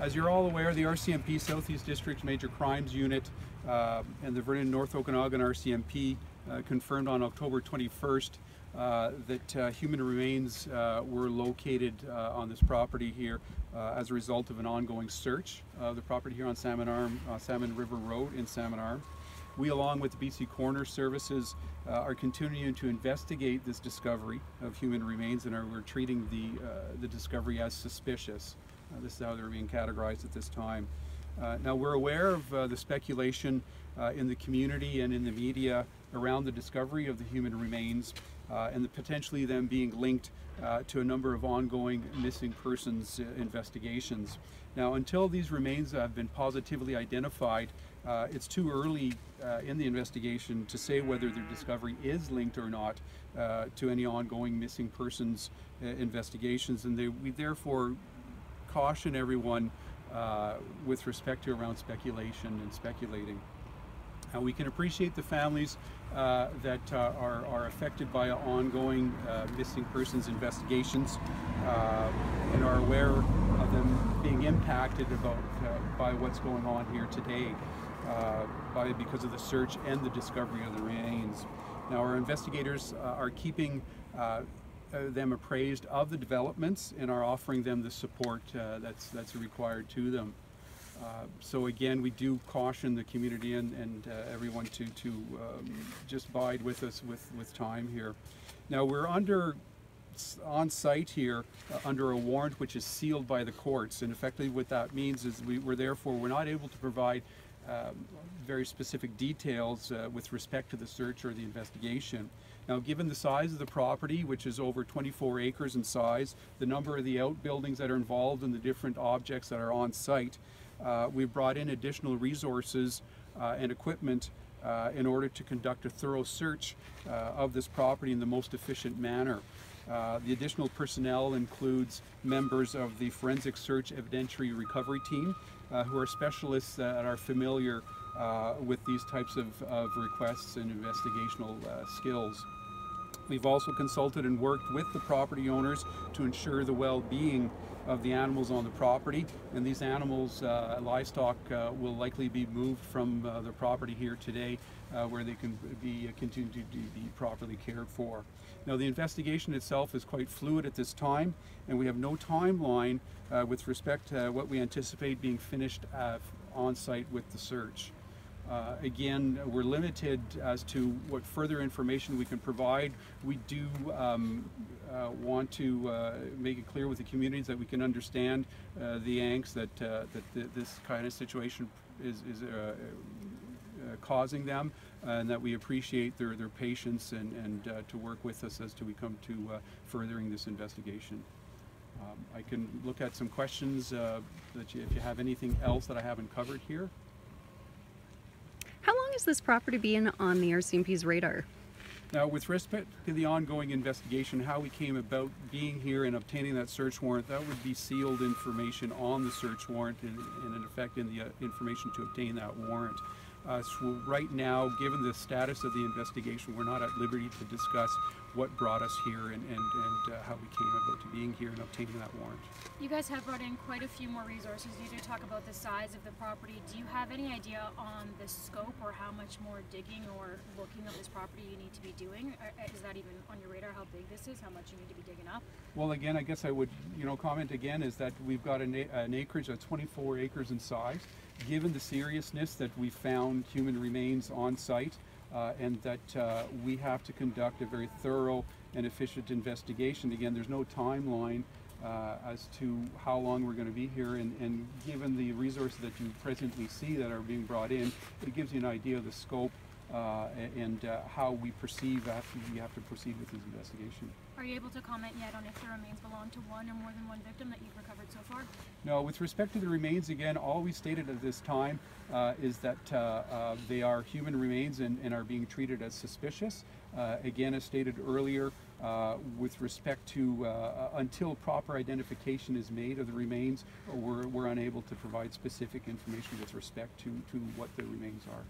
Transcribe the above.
As you're all aware, the RCMP Southeast District Major Crimes Unit and the Vernon North Okanagan RCMP confirmed on October 21st that human remains were located on this property here as a result of an ongoing search of the property here on Salmon River Road in Salmon Arm. We, along with the BC Coroner Services, are continuing to investigate this discovery of human remains, and we're treating the discovery as suspicious. This is how they're being categorized at this time. Now, we're aware of the speculation in the community and in the media around the discovery of the human remains and potentially them being linked to a number of ongoing missing persons investigations. Now, until these remains have been positively identified, it's too early in the investigation to say whether their discovery is linked or not to any ongoing missing persons investigations, and we therefore caution everyone with respect to around speculation and speculating. We can appreciate the families that are affected by ongoing missing persons investigations and are aware of them being impacted by what's going on here today because of the search and the discovery of the remains. Now, our investigators are keeping them appraised of the developments and are offering them the support that's required to them. So again, we do caution the community and everyone to just bide with us with time here. Now, we're on site here under a warrant which is sealed by the courts, and effectively what that means is we're not able to provide very specific details with respect to the search or the investigation. Now, given the size of the property, which is over 24 acres in size, the number of the outbuildings that are involved and the different objects that are on site, we've brought in additional resources and equipment in order to conduct a thorough search of this property in the most efficient manner. The additional personnel includes members of the Forensic Search Evidentiary Recovery Team, who are specialists that are familiar with these types of requests and investigational skills. We've also consulted and worked with the property owners to ensure the well-being of the animals on the property, and these animals, livestock, will likely be moved from the property here today where they can continue to be properly cared for. Now, the investigation itself is quite fluid at this time, and we have no timeline with respect to what we anticipate being finished on site with the search. Again, we're limited as to what further information we can provide. We do want to make it clear with the communities that we can understand the angst that this kind of situation is causing them, and that we appreciate their patience and to work with us as we come to furthering this investigation. I can look at some questions if you have anything else that I haven't covered here. How long has this property been on the RCMP's radar? Now, with respect to the ongoing investigation, how we came about being here and obtaining that search warrant, that would be sealed information on the search warrant and in effect in the information to obtain that warrant. So right now, given the status of the investigation, we're not at liberty to discuss what brought us here and how we came about to being here and obtaining that warrant. You guys have brought in quite a few more resources. You did talk about the size of the property. Do you have any idea on the scope or how much more digging or looking of this property you need to be doing? Or is that even on your radar, how big this is, how much you need to be digging up? Well, again, I guess I would comment again is that we've got an acreage of 24 acres in size. Given the seriousness that we found human remains on site and that we have to conduct a very thorough and efficient investigation, again, there's no timeline as to how long we're going to be here, and given the resources that you presently see that are being brought in, it gives you an idea of the scope and how we perceive after we have to proceed with this investigation. Are you able to comment yet on if the remains belong to one or more than one victim that you've recovered so far? No, with respect to the remains, again, all we stated at this time is that they are human remains and are being treated as suspicious. Again, as stated earlier, with respect to until proper identification is made of the remains, we're unable to provide specific information with respect to what the remains are.